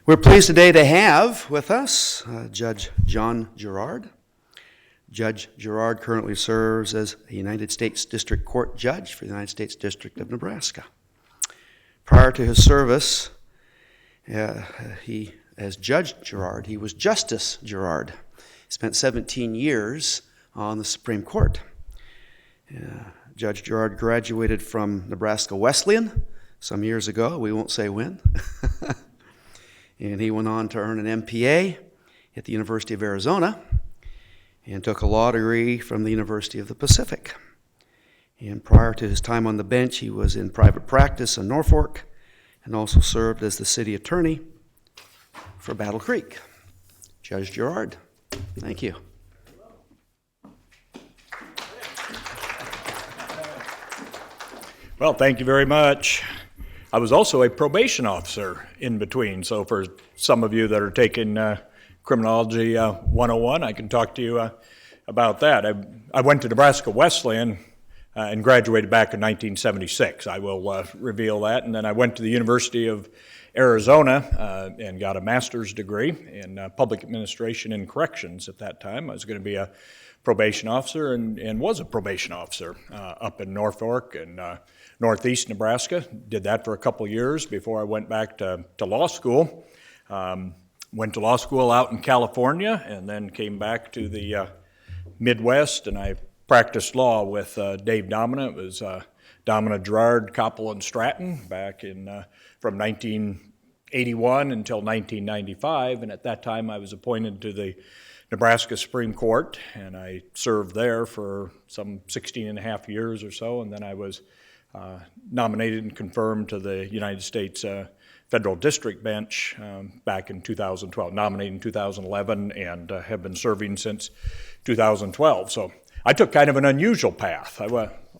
We're pleased today to have with us Judge John Gerrard. Judge Gerrard currently serves as a United States District Court Judge for the United States District of Nebraska. Prior to his service, as Judge Gerrard, he was Justice Gerrard. He spent 17 years on the Supreme Court. Judge Gerrard graduated from Nebraska Wesleyan some years ago. We won't say when. And he went on to earn an MPA at the University of Arizona and took a law degree from the University of the Pacific. And prior to his time on the bench, he was in private practice in Norfolk and also served as the city attorney for Battle Creek. Judge Gerrard, thank you. Well, thank you very much. I was also a probation officer in between, so for some of you that are taking Criminology 101, I can talk to you about that. I went to Nebraska Wesleyan and graduated back in 1976. I will reveal that. And then I went to the University of Arizona and got a master's degree in public administration and corrections at that time. I was going to be a probation officer and was a probation officer up in Norfolk and northeast Nebraska. Did that for a couple years before I went back to law school. Went to law school out in California and then came back to the Midwest, and I practiced law with Dave Domina. It was Domina, Gerrard, Koppel, and Stratton back in from 1981 until 1995, and at that time I was appointed to the Nebraska Supreme Court, and I served there for some 16 and a half years or so, and then I was nominated and confirmed to the United States Federal District Bench back in 2012, nominated in 2011, and have been serving since 2012. So I took kind of an unusual path.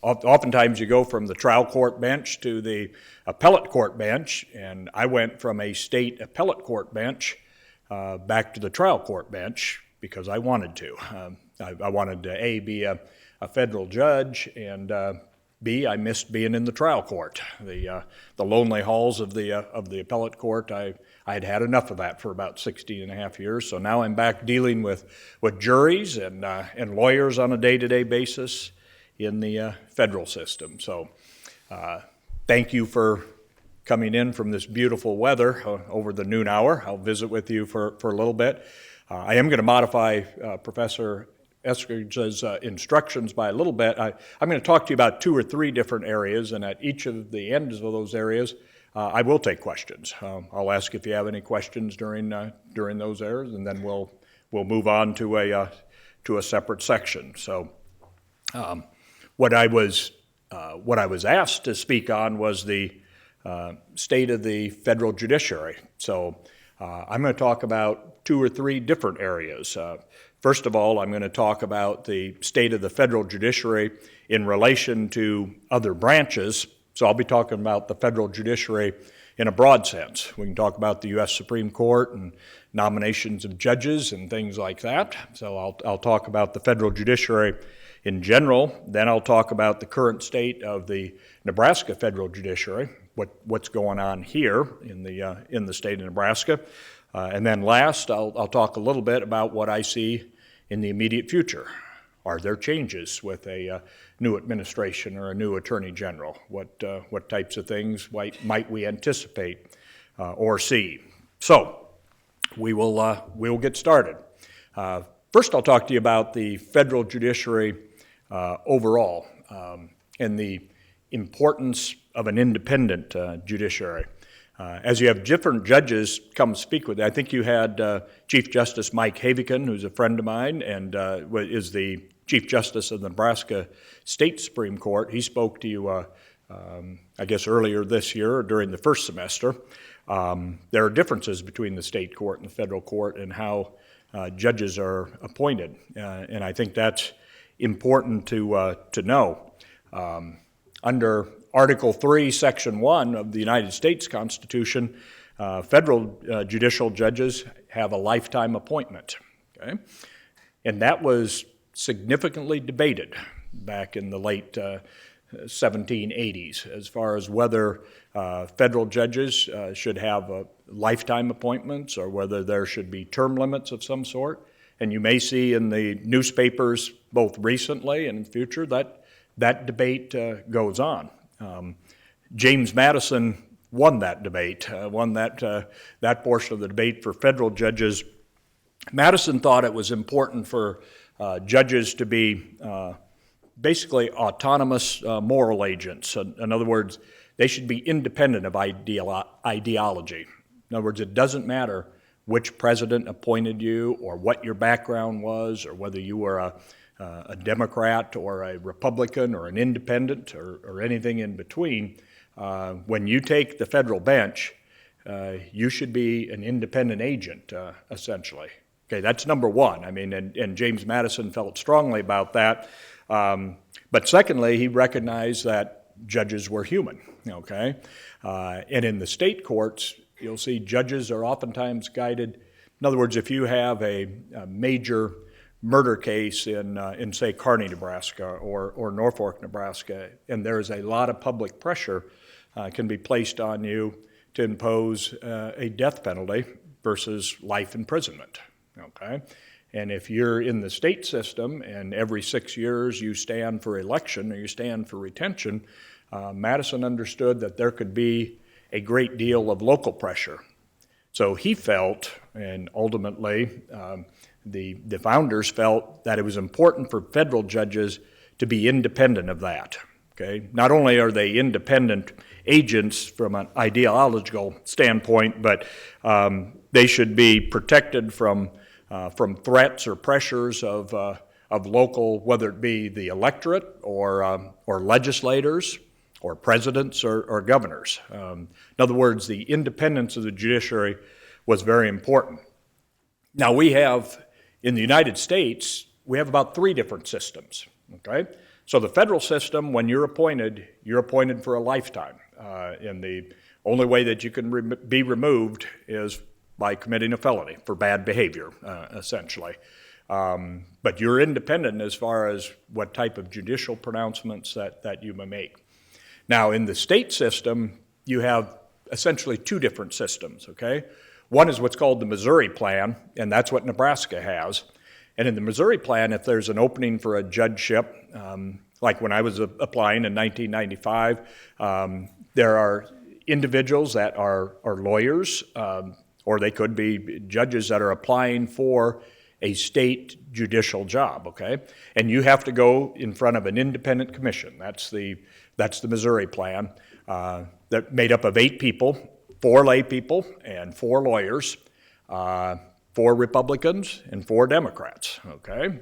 Oftentimes you go from the trial court bench to the appellate court bench, and I went from a state appellate court bench back to the trial court bench because I wanted to. I wanted to, A, be a federal judge, and B, I missed being in the trial court. The lonely halls of the appellate court, I had had enough of that for about 16 and a half years, so now I'm back dealing with juries and lawyers on a day-to-day basis in the federal system. So thank you for coming in from this beautiful weather over the noon hour. I'll visit with you for a little bit. I am going to modify Professor Eskridge's instructions by a little bit. I'm going to talk to you about 2 or 3 different areas, and at each of the ends of those areas, I will take questions. I'll ask if you have any questions during those areas, and then we'll move on to a separate section. So, what I was asked to speak on was the state of the federal judiciary. So, I'm going to talk about 2 or 3 different areas. First of all, I'm going to talk about the state of the federal judiciary in relation to other branches. So I'll be talking about the federal judiciary in a broad sense. We can talk about the U.S. Supreme Court and nominations of judges and things like that. So I'll talk about the federal judiciary in general. Then I'll talk about the current state of the Nebraska federal judiciary, what's going on here in the state of Nebraska. And then last, I'll talk a little bit about what I see in the immediate future. Are there changes with a new administration or a new attorney general? What types of things might we anticipate or see? So we will get started. First, I'll talk to you about the federal judiciary overall and the importance of an independent judiciary. As you have different judges come speak with you, I think you had Chief Justice Mike Havikan, who's a friend of mine and is the Chief Justice of the Nebraska State Supreme Court. He spoke to you, I guess, earlier this year during the first semester. There are differences between the state court and the federal court and how judges are appointed, and I think that's important to know. Under Article 3, Section 1 of the United States Constitution, federal judicial judges have a lifetime appointment. Okay? And that was significantly debated back in the late 1780s as far as whether federal judges should have lifetime appointments or whether there should be term limits of some sort. And you may see in the newspapers, both recently and in the future, that debate goes on. James Madison won that debate, won that portion of the debate for federal judges. Madison thought it was important for judges to be basically autonomous moral agents. In other words, they should be independent of ideology. In other words, it doesn't matter which president appointed you or what your background was or whether you were a Democrat or a Republican or an independent or anything in between. When you take the federal bench, you should be an independent agent, essentially. Okay, that's number one. I mean, and James Madison felt strongly about that. But secondly, he recognized that judges were human, okay? And in the state courts, you'll see judges are oftentimes guided. In other words, if you have a major murder case in say, Kearney, Nebraska, or Norfolk, Nebraska, and there is a lot of public pressure can be placed on you to impose a death penalty versus life imprisonment, okay? And if you're in the state system and every 6 years you stand for election or you stand for retention, Madison understood that there could be a great deal of local pressure. So he felt, and ultimately the founders felt, that it was important for federal judges to be independent of that. Okay? Not only are they independent agents from an ideological standpoint, but they should be protected from threats or pressures of local, whether it be the electorate or legislators or presidents or governors. In other words, the independence of the judiciary was very important. Now we have, in the United States, we have about 3 different systems, okay? So the federal system, when you're appointed for a lifetime. And the only way that you can be removed is by committing a felony for bad behavior, essentially. But you're independent as far as what type of judicial pronouncements that you may make. Now, in the state system, you have essentially 2 different systems, okay? One is what's called the Missouri Plan, and that's what Nebraska has. And in the Missouri Plan, if there's an opening for a judgeship, like when I was applying in 1995, there are individuals that are lawyers, or they could be judges that are applying for a state judicial job, okay? And you have to go in front of an independent commission. That's the Missouri Plan. That's made up of 8 people, 4 lay people and 4 lawyers, 4 Republicans and 4 Democrats, okay?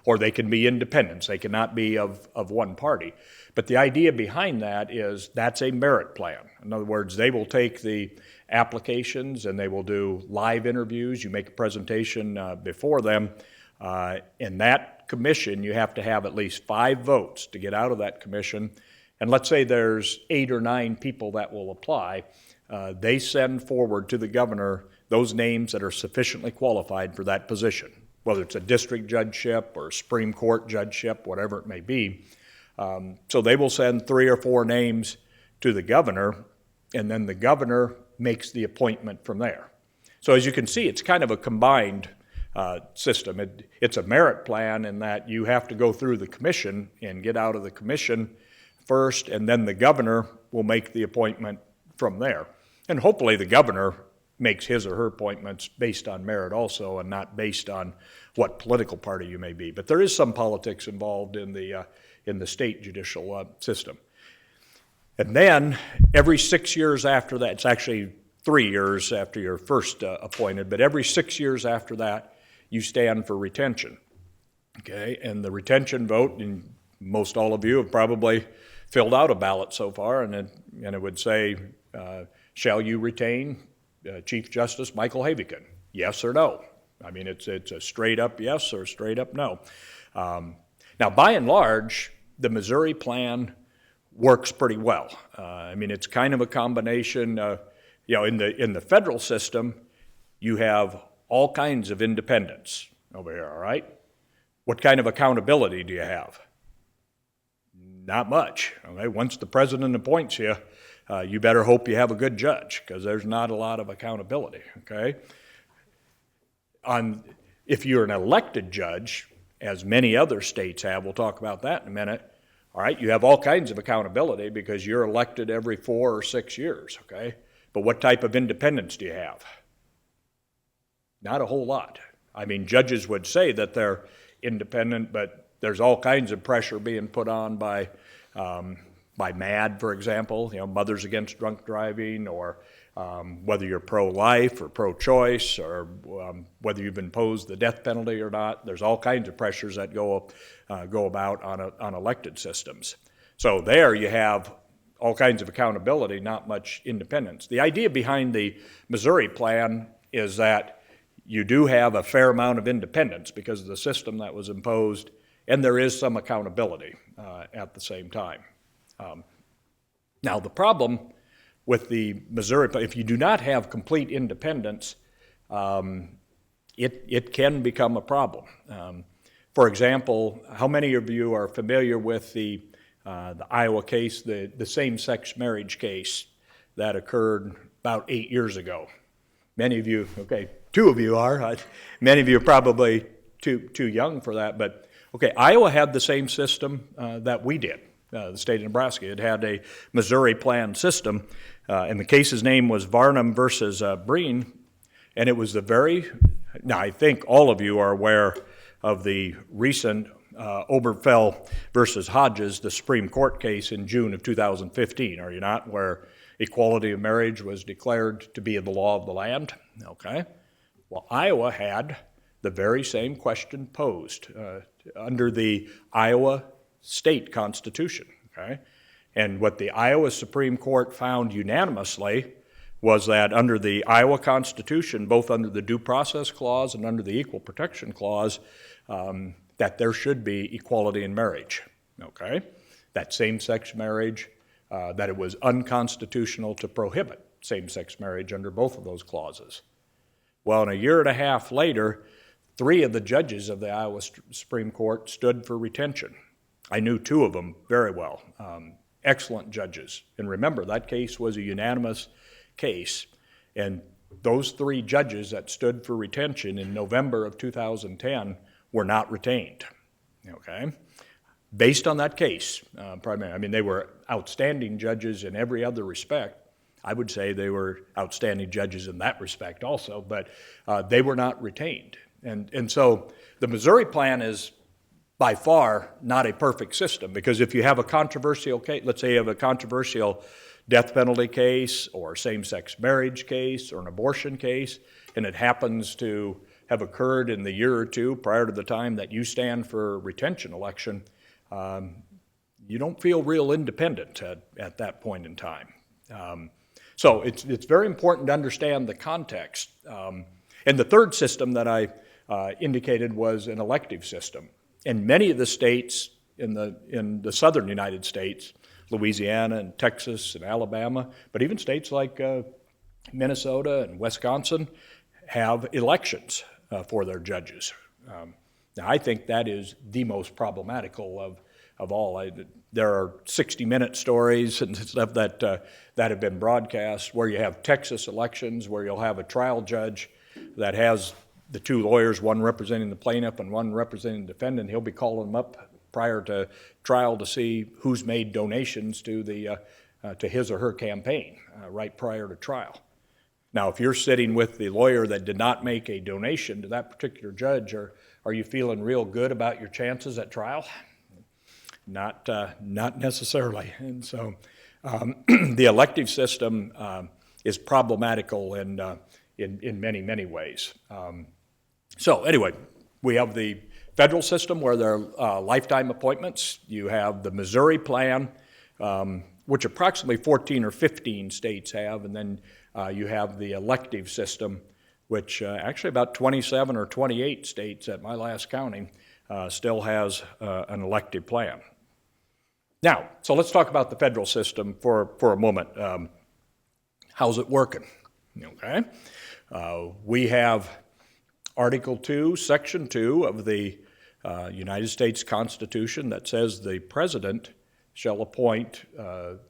Or they can be independents. They cannot be of one party. But the idea behind that is that's a merit plan. In other words, they will take the applications and they will do live interviews. You make a presentation before them. In that commission, you have to have at least 5 votes to get out of that commission. And let's say there's 8 or 9 people that will apply. They send forward to the governor those names that are sufficiently qualified for that position, whether it's a district judgeship or a Supreme Court judgeship, whatever it may be. So they will send 3 or 4 names to the governor, and then the governor makes the appointment from there. So as you can see, it's kind of a combined system. It's a merit plan in that you have to go through the commission and get out of the commission first, and then the governor will make the appointment from there. And hopefully the governor makes his or her appointments based on merit also and not based on what political party you may be. But there is some politics involved in the state judicial system. And then every 6 years after that, it's actually 3 years after you're first appointed, but every 6 years after that, you stand for retention. Okay, and the retention vote, and most all of you have probably filled out a ballot so far, and it would say, shall you retain Chief Justice Michael Havikan? Yes or no? I mean, it's a straight up yes or straight up no. Now, by and large, the Missouri Plan works pretty well. I mean, it's kind of a combination. In the federal system, you have all kinds of independence over here. All right, what kind of accountability do you have? Not much. Okay? Once the president appoints you, you better hope you have a good judge, because there's not a lot of accountability. Okay? If you're an elected judge, as many other states have, we'll talk about that in a minute, all right, you have all kinds of accountability because you're elected every 4 or 6 years, okay? But what type of independence do you have? Not a whole lot. I mean, judges would say that they're independent, but there's all kinds of pressure being put on by MAD, for example, Mothers Against Drunk Driving, or whether you're pro-life or pro-choice, or whether you've imposed the death penalty or not. There's all kinds of pressures that go about on elected systems. So there you have all kinds of accountability, not much independence. The idea behind the Missouri plan is that you do have a fair amount of independence because of the system that was imposed, and there is some accountability at the same time. Now, the problem with the Missouri, if you do not have complete independence, it can become a problem. For example, how many of you are familiar with the Iowa case, the same-sex marriage case that occurred about 8 years ago? Many of you, okay, 2 of you are. Many of you are probably too young for that. But, okay, Iowa had the same system that we did. The state of Nebraska. It had a Missouri plan system, and the case's name was Varnum versus Breen, and it was now I think all of you are aware of the recent Obergefell versus Hodges, the Supreme Court case in June of 2015, are you not, where equality of marriage was declared to be the law of the land? Okay. Well, Iowa had the very same question posed under the Iowa state constitution, okay? And what the Iowa Supreme Court found unanimously was that under the Iowa Constitution, both under the Due Process Clause and under the Equal Protection Clause, that there should be equality in marriage, okay? That same-sex marriage, that it was unconstitutional to prohibit same-sex marriage under both of those clauses. Well, in a year and a half later, 3 of the judges of the Iowa Supreme Court stood for retention. I knew 2 of them very well, excellent judges. And remember, that case was a unanimous case, and those 3 judges that stood for retention in November of 2010 were not retained, okay? Based on that case, primarily, I mean, they were outstanding judges in every other respect. I would say they were outstanding judges in that respect also, but they were not retained. And so the Missouri plan is by far not a perfect system, because if you have a controversial case, let's say you have a controversial death penalty case or same-sex marriage case or an abortion case, and it happens to have occurred in the year or 2 prior to the time that you stand for retention election, you don't feel real independent at that point in time. So it's very important to understand the context. And the third system that I indicated was an elective system. In many of the states in the southern United States, Louisiana and Texas and Alabama, but even states like Minnesota and Wisconsin have elections for their judges. Now, I think that is the most problematical of all. There are 60-minute stories and stuff that have been broadcast where you have Texas elections where you'll have a trial judge that has the 2 lawyers, one representing the plaintiff and one representing the defendant. He'll be calling them up prior to trial to see who's made donations to his or her campaign right prior to trial. Now, if you're sitting with the lawyer that did not make a donation to that particular judge, are you feeling real good about your chances at trial? Not necessarily. And so the elective system is problematical in many, many ways. So anyway, we have the federal system where there are lifetime appointments. You have the Missouri plan, which approximately 14 or 15 states have, and then you have the elective system, which actually about 27 or 28 states at my last counting still has an elective plan. Now, so let's talk about the federal system for a moment. How's it working? Okay. We have Article 2, Section 2 of the United States Constitution that says the president shall appoint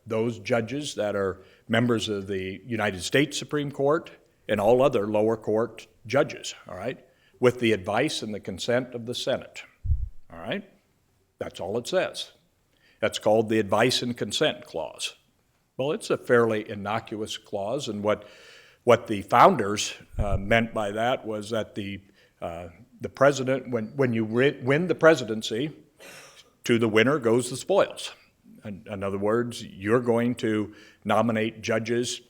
those judges that are members of the United States Supreme Court and all other lower court judges, all right, with the advice and the consent of the Senate, all right? That's all it says. That's called the advice and consent clause. Well, it's a fairly innocuous clause, and what the founders meant by that was that the president, when you win the presidency, to the winner goes the spoils. In other words, you're going to nominate judges,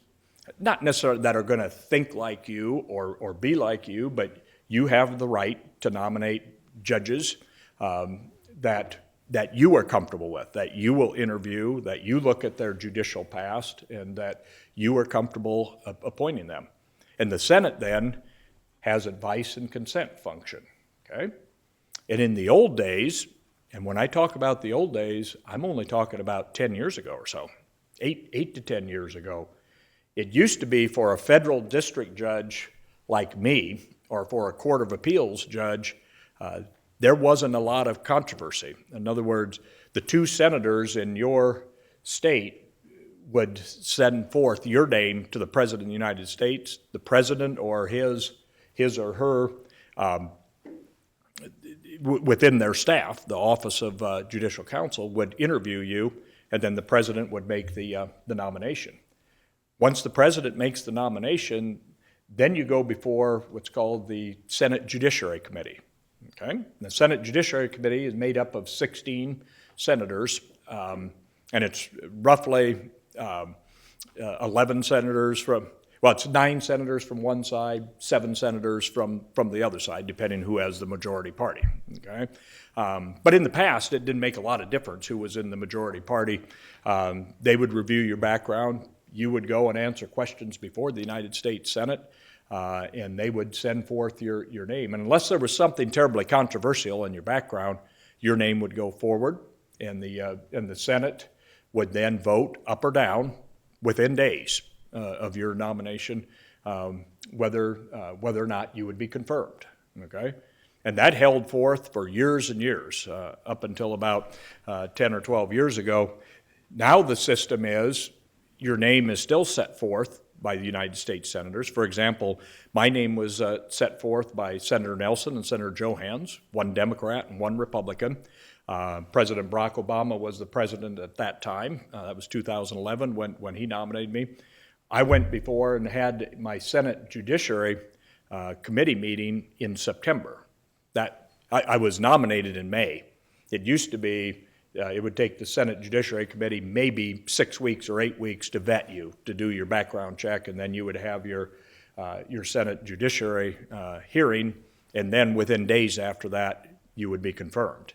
not necessarily that are going to think like you or be like you, but you have the right to nominate judges that you are comfortable with, that you will interview, that you look at their judicial past, and that you are comfortable appointing them. And the Senate then has advice and consent function, okay? And in the old days, and when I talk about the old days, I'm only talking about 10 years ago or so, 8 to 10 years ago. It used to be for a federal district judge like me, or for a court of appeals judge, there wasn't a lot of controversy. In other words, the two senators in your state would send forth your name to the President of the United States. The President or his or her within their staff, the Office of Judicial Counsel, would interview you, and then the President would make the nomination. Once the President makes the nomination, then you go before what's called the Senate Judiciary Committee. Okay? And the Senate Judiciary Committee is made up of 16 senators, and it's roughly 11 senators from, well, it's 9 senators from one side, 7 senators from the other side, depending who has the majority party, okay? But in the past, it didn't make a lot of difference who was in the majority party. They would review your background. You would go and answer questions before the United States Senate, and they would send forth your name. And unless there was something terribly controversial in your background, your name would go forward, and the Senate would then vote up or down within days of your nomination, whether or not you would be confirmed, okay? And that held forth for years and years, up until about 10 or 12 years ago. Now the system is, your name is still set forth by the United States senators. For example, my name was set forth by Senator Nelson and Senator Johans, one Democrat and one Republican. President Barack Obama was the president at that time. That was 2011 when he nominated me. I went before and had my Senate Judiciary Committee meeting in September. I was nominated in May. It used to be, it would take the Senate Judiciary Committee maybe 6 weeks or 8 weeks to vet you, to do your background check, and then you would have your Senate Judiciary hearing, and then within days after that, you would be confirmed.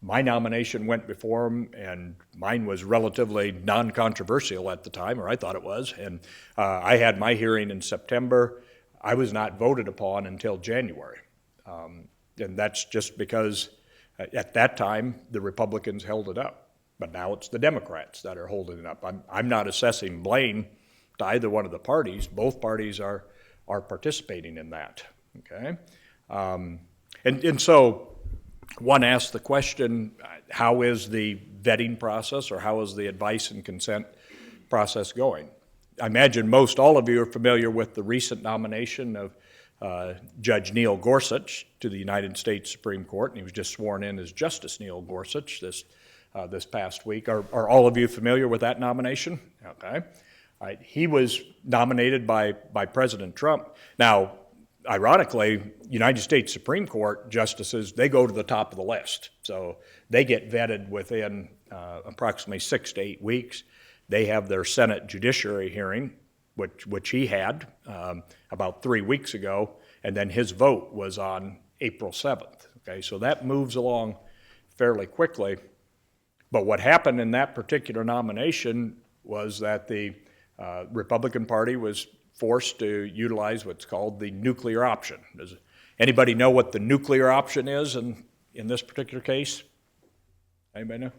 My nomination went before him, and mine was relatively non-controversial at the time, or I thought it was, and I had my hearing in September. I was not voted upon until January, and that's just because at that time the Republicans held it up, but now it's the Democrats that are holding it up. I'm not assessing blame to either one of the parties. Both parties are participating in that, okay? And so one asks the question, how is the vetting process, or how is the advice and consent process going? I imagine most all of you are familiar with the recent nomination of Judge Neil Gorsuch to the United States Supreme Court, and he was just sworn in as Justice Neil Gorsuch this past week. Are all of you familiar with that nomination? Okay. All right. He was nominated by President Trump. Now, ironically, United States Supreme Court justices, they go to the top of the list. So they get vetted within approximately 6 to 8 weeks. They have their Senate Judiciary hearing, which he had about 3 weeks ago, and then his vote was on April 7th. Okay, so that moves along fairly quickly. But what happened in that particular nomination was that the Republican Party was forced to utilize what's called the nuclear option. Does anybody know what the nuclear option is in this particular case? Anybody know?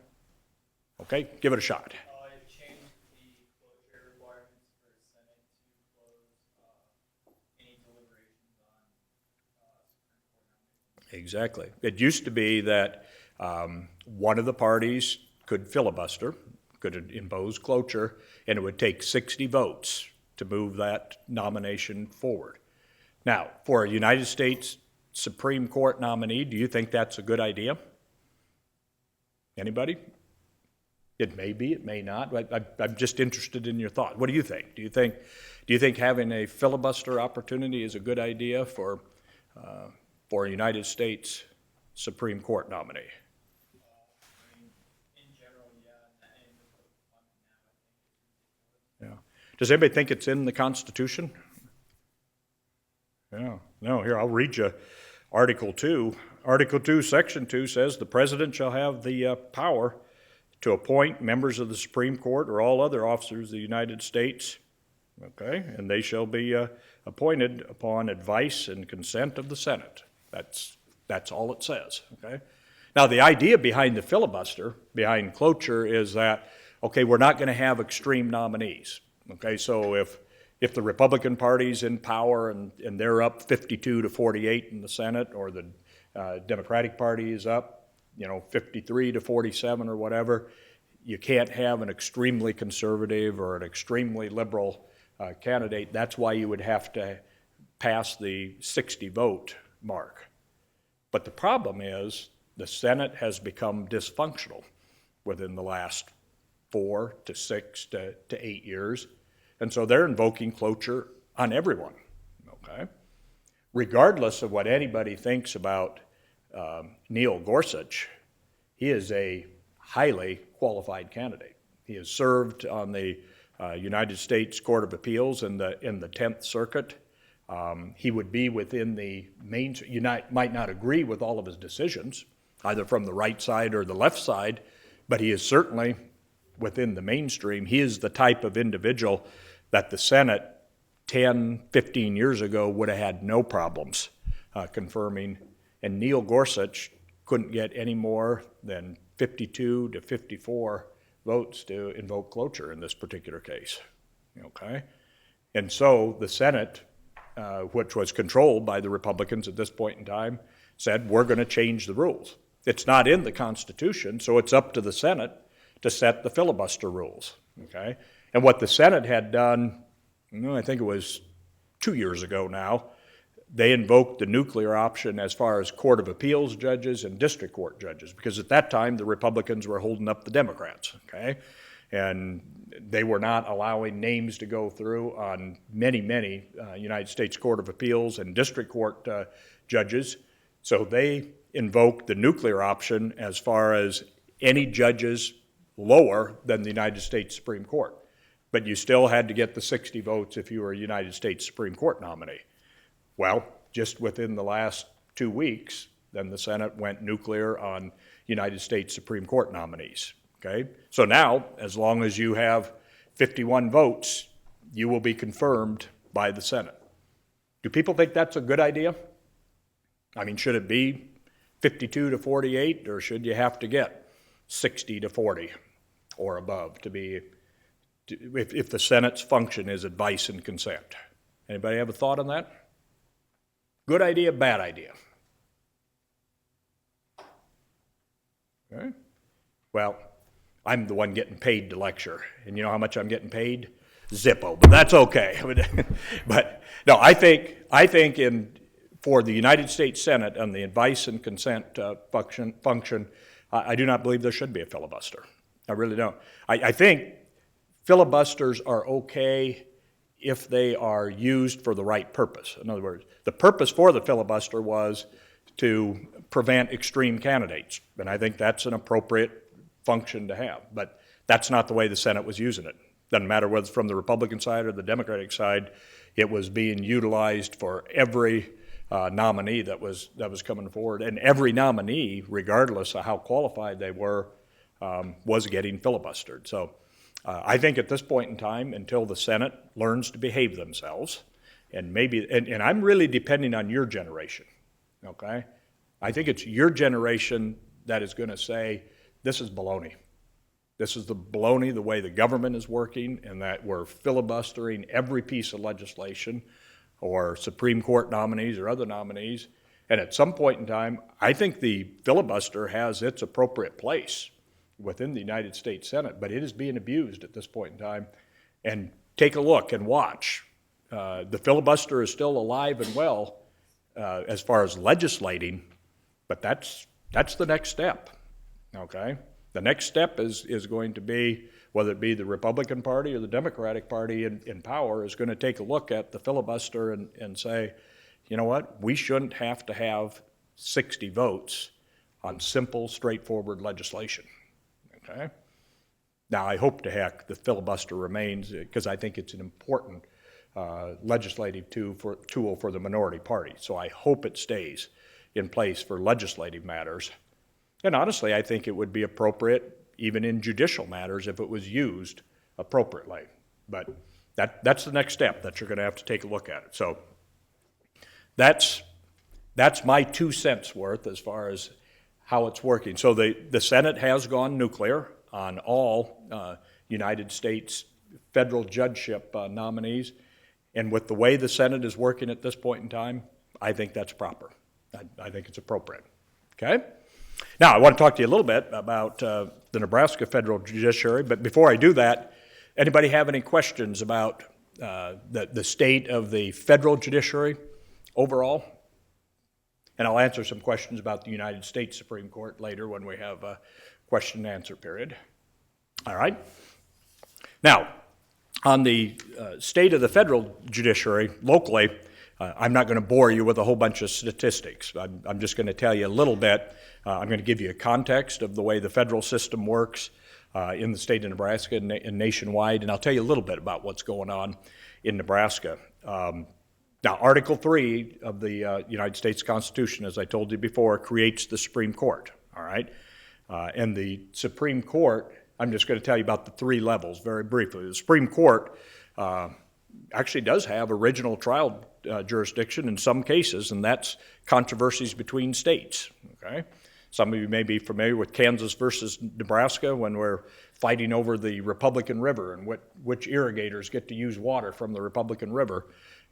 Okay, give it a shot. It changed the closure requirements for the Senate to close any deliberations on Supreme Court nominations. Exactly. It used to be that one of the parties could filibuster, could impose cloture, and it would take 60 votes to move that nomination forward. Now, for a United States Supreme Court nominee, do you think that's a good idea? Anybody? It may be, it may not. I'm just interested in your thought. What do you think? Do you think having a filibuster opportunity is a good idea for a United States Supreme Court nominee? In general, yeah, and with the funding now, I think it's ridiculous. Yeah. Does anybody think it's in the Constitution? Yeah. No, here, I'll read you Article 2. Article 2, Section 2 says, "The President shall have the power to appoint members of the Supreme Court or all other officers of the United States." Okay, and they shall be appointed upon advice and consent of the Senate. That's all it says, okay? Now, the idea behind the filibuster, behind cloture, is that, okay, we're not going to have extreme nominees, okay? So if the Republican Party's in power and they're up 52 to 48 in the Senate, or the Democratic Party is up, 53 to 47 or whatever, you can't have an extremely conservative or an extremely liberal candidate. That's why you would have to pass the 60 vote mark. But the problem is the Senate has become dysfunctional within the last 4 to 6 to 8 years. And so they're invoking cloture on everyone, okay? Regardless of what anybody thinks about Neil Gorsuch, he is a highly qualified candidate. He has served on the United States Court of Appeals in the 10th Circuit. He would be within the main, you might not agree with all of his decisions, either from the right side or the left side, but he is certainly within the mainstream. He is the type of individual that the Senate 10, 15 years ago would have had no problems confirming, and Neil Gorsuch couldn't get any more than 52 to 54 votes to invoke cloture in this particular case, okay? And so the Senate, which was controlled by the Republicans at this point in time, said, we're going to change the rules. It's not in the Constitution, so it's up to the Senate to set the filibuster rules, okay? And what the Senate had done, I think it was 2 years ago now, they invoked the nuclear option as far as Court of Appeals judges and district court judges, because at that time the Republicans were holding up the Democrats, okay? And they were not allowing names to go through on many United States Court of Appeals and district court judges. So they invoked the nuclear option as far as any judges lower than the United States Supreme Court. But you still had to get the 60 votes if you were a United States Supreme Court nominee. Well, just within the last 2 weeks, then the Senate went nuclear on United States Supreme Court nominees, okay? So now, as long as you have 51 votes, you will be confirmed by the Senate. Do people think that's a good idea? I mean, should it be 52 to 48, or should you have to get 60 to 40 or above to be, if the Senate's function is advice and consent? Anybody have a thought on that? Good idea, bad idea? Okay. Well, I'm the one getting paid to lecture, and you know how much I'm getting paid? Zippo, but that's okay. But no, I think for the United States Senate on the advice and consent function, I do not believe there should be a filibuster. I really don't. I think filibusters are okay if they are used for the right purpose. In other words, the purpose for the filibuster was to prevent extreme candidates, and I think that's an appropriate function to have, but that's not the way the Senate was using it. Doesn't matter whether it's from the Republican side or the Democratic side, it was being utilized for every nominee that was coming forward, and every nominee, regardless of how qualified they were, was getting filibustered. So I think at this point in time, until the Senate learns to behave themselves, and maybe, and I'm really depending on your generation, okay? I think it's your generation that is going to say, this is baloney. This is the baloney, the way the government is working, and that we're filibustering every piece of legislation or Supreme Court nominees or other nominees. And at some point in time, I think the filibuster has its appropriate place within the United States Senate, but it is being abused at this point in time. And take a look and watch. The filibuster is still alive and well as far as legislating, but that's the next step, okay? The next step is going to be, whether it be the Republican Party or the Democratic Party in power, is going to take a look at the filibuster and say, you know what, we shouldn't have to have 60 votes on simple, straightforward legislation, okay? Now, I hope to heck the filibuster remains, because I think it's an important legislative tool for the minority party. So I hope it stays in place for legislative matters. And honestly, I think it would be appropriate even in judicial matters if it was used appropriately. But that's the next step that you're going to have to take a look at it. So that's my 2 cents worth as far as how it's working. So the Senate has gone nuclear on all United States federal judgeship nominees. And with the way the Senate is working at this point in time, I think that's proper. I think it's appropriate. Okay? Now, I want to talk to you a little bit about the Nebraska federal judiciary, but before I do that, anybody have any questions about the state of the federal judiciary overall? And I'll answer some questions about the United States Supreme Court later when we have a question and answer period. All right? Now, on the state of the federal judiciary locally, I'm not going to bore you with a whole bunch of statistics. I'm just going to tell you a little bit. I'm going to give you a context of the way the federal system works in the state of Nebraska and nationwide, and I'll tell you a little bit about what's going on in Nebraska. Now, Article 3 of the United States Constitution, as I told you before, creates the Supreme Court, all right? And the Supreme Court, I'm just going to tell you about the 3 levels very briefly. The Supreme Court actually does have original trial jurisdiction in some cases, and that's controversies between states, okay? Some of you may be familiar with Kansas versus Nebraska when we're fighting over the Republican River and which irrigators get to use water from the Republican River.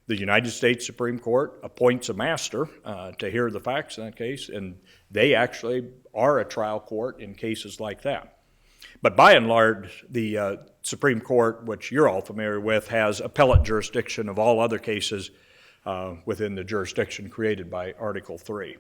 The United States Supreme Court appoints a master to hear the facts in that case, and they actually are a trial court in cases like that. But by and large, the Supreme Court, which you're all familiar with, has appellate jurisdiction of all other cases within the jurisdiction created by Article 3.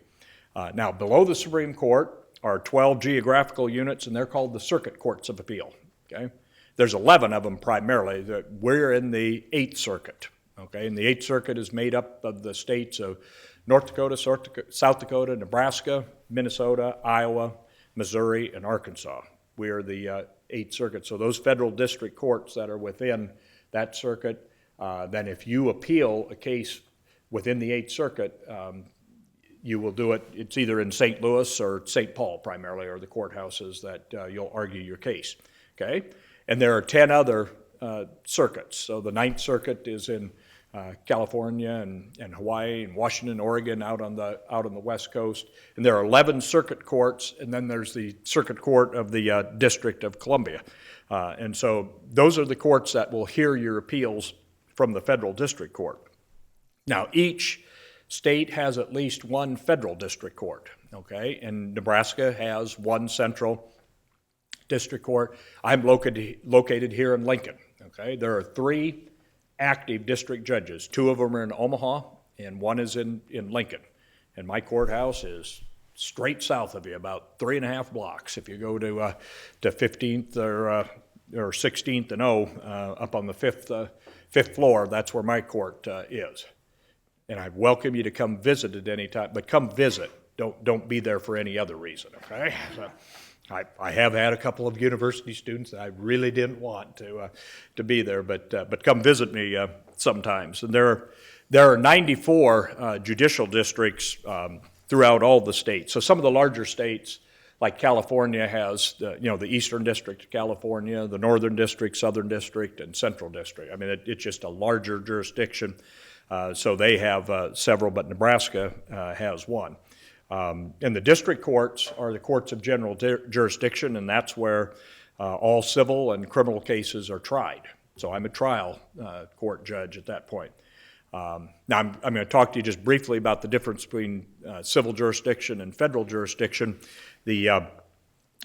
Now, below the Supreme Court are 12 geographical units, and they're called the Circuit Courts of Appeal. Okay? There's 11 of them primarily. We're in the 8th Circuit. Okay? And the 8th Circuit is made up of the states of North Dakota, South Dakota, Nebraska, Minnesota, Iowa, Missouri, and Arkansas. We are the 8th Circuit. So those federal district courts that are within that circuit, then if you appeal a case within the 8th Circuit, you will do it, it's either in St. Louis or St. Paul primarily, are the courthouses that you'll argue your case, okay? And there are 10 other circuits. So the 9th Circuit is in California and Hawaii and Washington, Oregon, out on the West Coast. And there are 11 circuit courts, and then there's the Circuit Court of the District of Columbia. And so those are the courts that will hear your appeals from the federal district court. Now, each state has at least one federal district court, okay? And Nebraska has one central district court. I'm located here in Lincoln, okay? There are 3 active district judges. 2 of them are in Omaha, and 1 is in Lincoln. And my courthouse is straight south of you, about 3.5 blocks. If you go to 15th or 16th and O, up on the fifth floor, that's where my court is. And I welcome you to come visit at any time, but come visit. Don't be there for any other reason, okay? So I have had a couple of university students that I really didn't want to be there, but come visit me sometimes. And there are 94 judicial districts throughout all the states. So some of the larger states, like California, has the Eastern District of California, the Northern District, Southern District, and Central District. I mean, it's just a larger jurisdiction. So they have several, but Nebraska has one. And the district courts are the courts of general jurisdiction, and that's where all civil and criminal cases are tried. So I'm a trial court judge at that point. Now I'm going to talk to you just briefly about the difference between civil jurisdiction and federal jurisdiction. The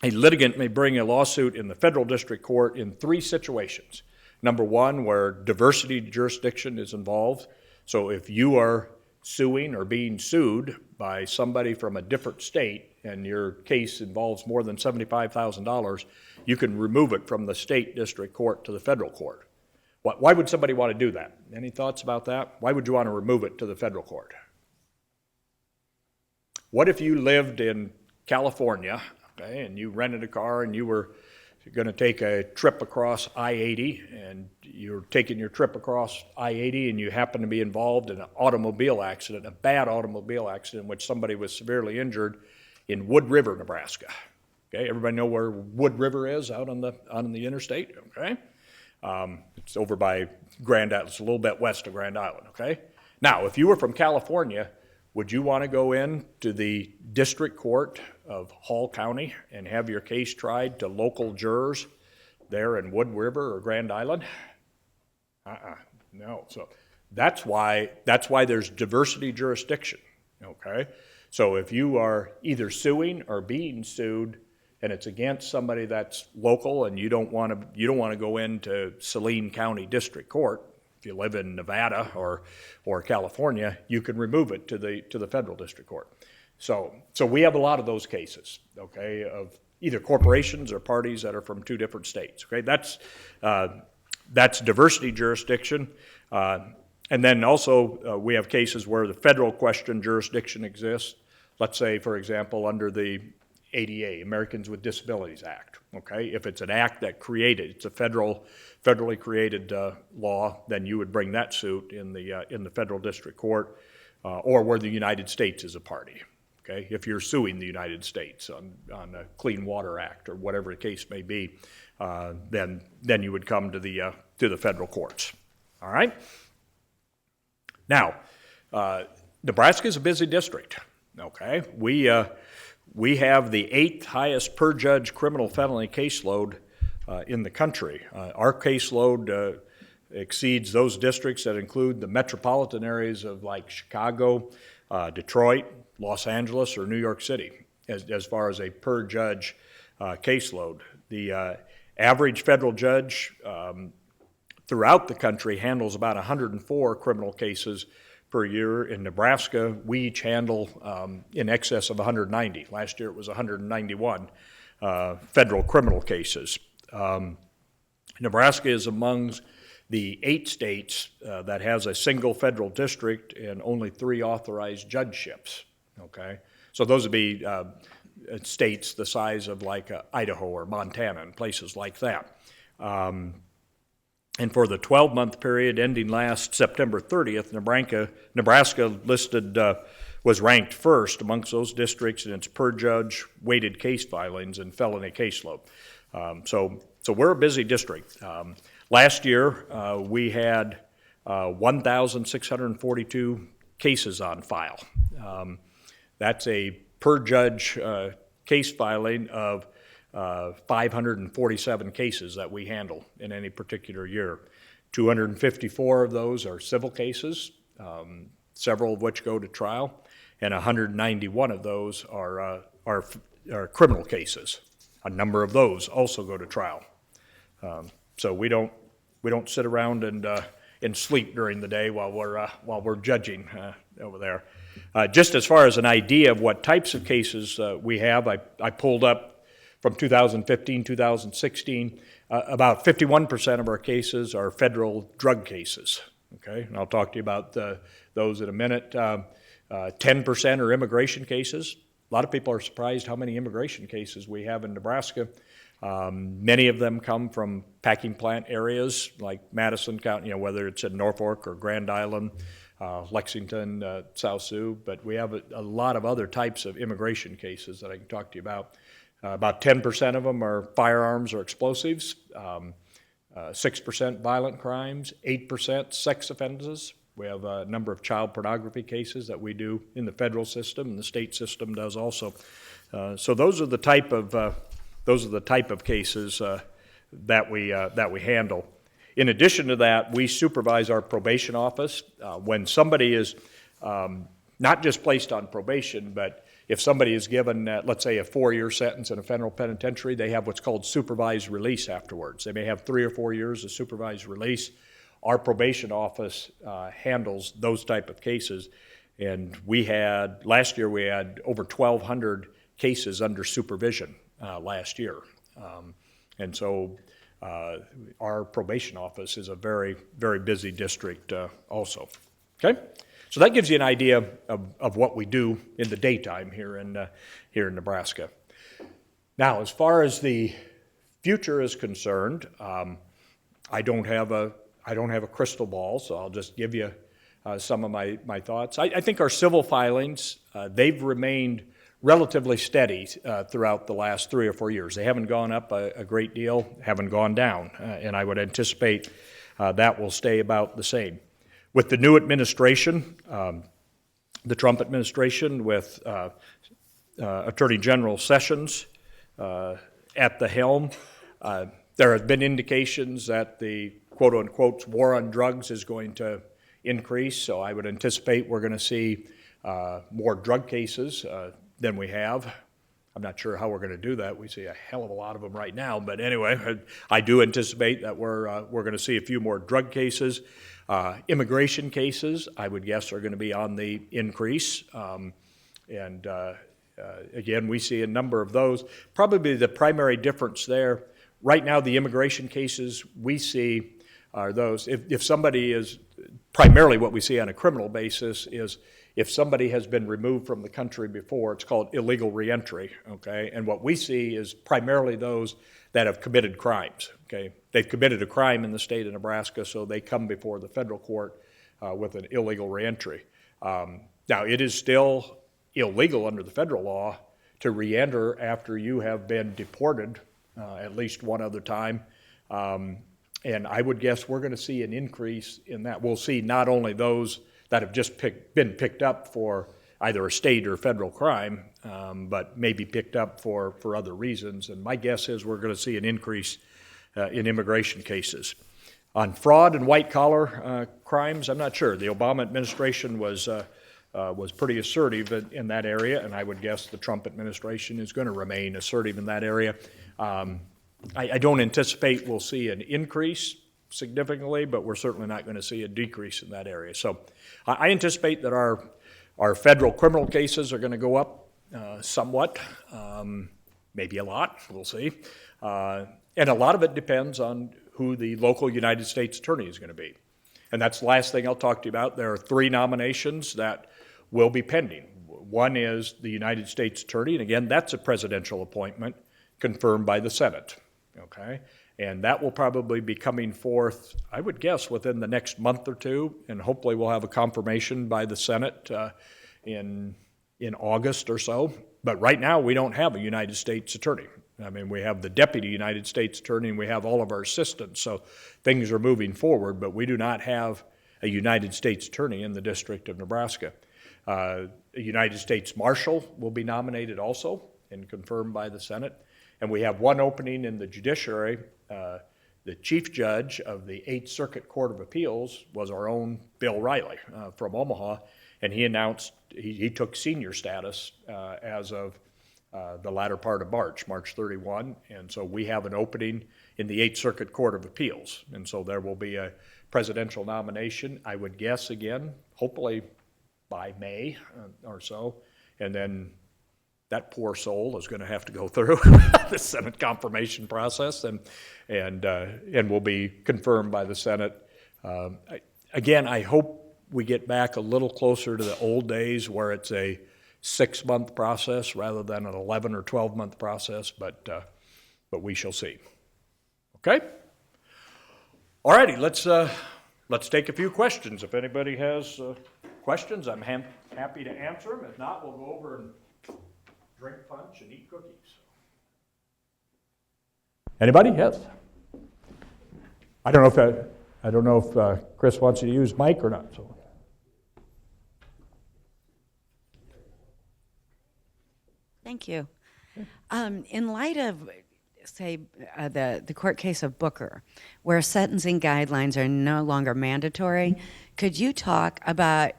A litigant may bring a lawsuit in the federal district court in 3 situations. Number 1, where diversity jurisdiction is involved. So if you are suing or being sued by somebody from a different state and your case involves more than $75,000, you can remove it from the state district court to the federal court. Why would somebody want to do that? Any thoughts about that? Why would you want to remove it to the federal court? What if you lived in California, okay, and you rented a car and you were going to take a trip across I-80, and you're taking your trip across I-80 and you happen to be involved in an automobile accident, a bad automobile accident in which somebody was severely injured in Wood River, Nebraska. Okay, everybody know where Wood River is out on the interstate, okay? It's over by Grand Island. It's a little bit west of Grand Island, okay? Now, if you were from California, would you want to go in to the district court of Hall County and have your case tried to local jurors there in Wood River or Grand Island? No. So that's why there's diversity jurisdiction, okay? So if you are either suing or being sued and it's against somebody that's local and you don't want to go into Saline County District Court, if you live in Nevada or California, you can remove it to the federal district court. So we have a lot of those cases, okay, of either corporations or parties that are from 2 different states. Okay, that's diversity jurisdiction, and then also we have cases where the federal question jurisdiction exists. Let's say, for example, under the ADA, Americans with Disabilities Act. Okay, if it's an act that it's a federally created law, then you would bring that suit in the federal district court, or where the United States is a party. Okay, if you're suing the United States on a Clean Water Act or whatever the case may be, then you would come to the federal courts. All right. Now, Nebraska is a busy district. Okay, we have the 8th highest per judge criminal felony caseload in the country. Our caseload exceeds those districts that include the metropolitan areas of like Chicago, Detroit, Los Angeles, or New York City as far as a per judge caseload. The average federal judge throughout the country handles about 104 criminal cases per year. In Nebraska, we each handle in excess of 190. Last year it was 191 federal criminal cases. Nebraska is among the 8 states that has a single federal district and only 3 authorized judgeships. Okay, so those would be states the size of like Idaho or Montana and places like that. And for the 12-month period ending last September 30th, Nebraska was ranked first amongst those districts in its per-judge weighted case filings and felony caseload. So we're a busy district. Last year, we had 1,642 cases on file. That's a per-judge case filing of 547 cases that we handle in any particular year. 254 of those are civil cases, several of which go to trial, and 191 of those are criminal cases. A number of those also go to trial. So we don't sit around and sleep during the day while we're judging over there. Just as far as an idea of what types of cases we have, I pulled up from 2015, 2016, about 51% of our cases are federal drug cases, okay? And I'll talk to you about those in a minute. 10% are immigration cases. A lot of people are surprised how many immigration cases we have in Nebraska. Many of them come from packing plant areas like Madison County, whether it's in Norfolk or Grand Island, Lexington, South Sioux, but we have a lot of other types of immigration cases that I can talk to you about. About 10% of them are firearms or explosives, 6% violent crimes, 8% sex offenses. We have a number of child pornography cases that we do in the federal system, and the state system does also. So those are the type of cases that we handle. In addition to that, we supervise our probation office when somebody is not just placed on probation, but if somebody is given, let's say, a 4-year sentence in a federal penitentiary, they have what's called supervised release afterwards. They may have 3 or 4 years of supervised release. Our probation office handles those type of cases, and last year we had over 1,200 cases under supervision last year. And so our probation office is a very, very busy district also. Okay? So that gives you an idea of what we do in the daytime here in Nebraska. Now, as far as the future is concerned, I don't have a crystal ball, so I'll just give you some of my thoughts. I think our civil filings, they've remained relatively steady throughout the last 3 or 4 years. They haven't gone up a great deal, haven't gone down, and I would anticipate that will stay about the same. With the new administration, the Trump administration with Attorney General Sessions at the helm, there have been indications that the quote-unquote war on drugs is going to increase, so I would anticipate we're going to see more drug cases than we have. I'm not sure how we're going to do that. We see a hell of a lot of them right now, but anyway, I do anticipate that we're going to see a few more drug cases. Immigration cases, I would guess, are going to be on the increase. Again, we see a number of those. Probably the primary difference there, right now the immigration cases we see are those, if somebody is, primarily what we see on a criminal basis is if somebody has been removed from the country before, it's called illegal reentry, okay? And what we see is primarily those that have committed crimes, okay? They've committed a crime in the state of Nebraska, so they come before the federal court with an illegal reentry. Now, it is still illegal under the federal law to reenter after you have been deported at least one other time. And I would guess we're going to see an increase in that. We'll see not only those that have just been picked up for either a state or federal crime, but maybe picked up for other reasons. And my guess is we're going to see an increase in immigration cases. On fraud and white-collar crimes, I'm not sure. The Obama administration was pretty assertive in that area, and I would guess the Trump administration is going to remain assertive in that area. I don't anticipate we'll see an increase significantly, but we're certainly not going to see a decrease in that area. So I anticipate that our federal criminal cases are going to go up somewhat, maybe a lot, we'll see. And a lot of it depends on who the local United States attorney is going to be. And that's the last thing I'll talk to you about. There are 3 nominations that will be pending. One is the United States attorney, and again, that's a presidential appointment confirmed by the Senate, okay? And that will probably be coming forth, I would guess, within the next month or two, and hopefully we'll have a confirmation by the Senate in August or so. But right now, we don't have a United States attorney. I mean, we have the deputy United States attorney, and we have all of our assistants, so things are moving forward, but we do not have a United States attorney in the District of Nebraska. A United States Marshal will be nominated also and confirmed by the Senate. And we have one opening in the judiciary. The chief judge of the 8th Circuit Court of Appeals was our own Bill Riley from Omaha, and he announced he took senior status as of the latter part of March 31, and so we have an opening in the 8th Circuit Court of Appeals, and so there will be a presidential nomination, I would guess again, hopefully by May or so, and then that poor soul is going to have to go through the Senate confirmation process and will be confirmed by the Senate. Again, I hope we get back a little closer to the old days where it's a 6-month process rather than an 11 or 12-month process, but we shall see. Okay? All righty, let's take a few questions. If anybody has questions, I'm happy to answer them. If not, we'll go over and drink punch and eat cookies. Anybody? Yes. I don't know if Chris wants you to use mic or not. So. Thank you. In light of, say, the court case of Booker, where sentencing guidelines are no longer mandatory, could you talk about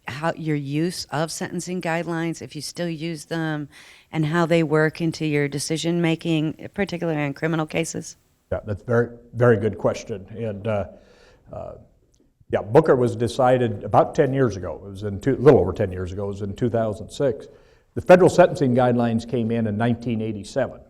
how your use of sentencing guidelines, if you still use them, and how they work into your decision making, particularly in criminal cases? Yeah, that's very, very good question. And yeah, Booker was decided about 10 years ago. It was a little over 10 years ago. It was in 2006. The federal sentencing guidelines came in 1987.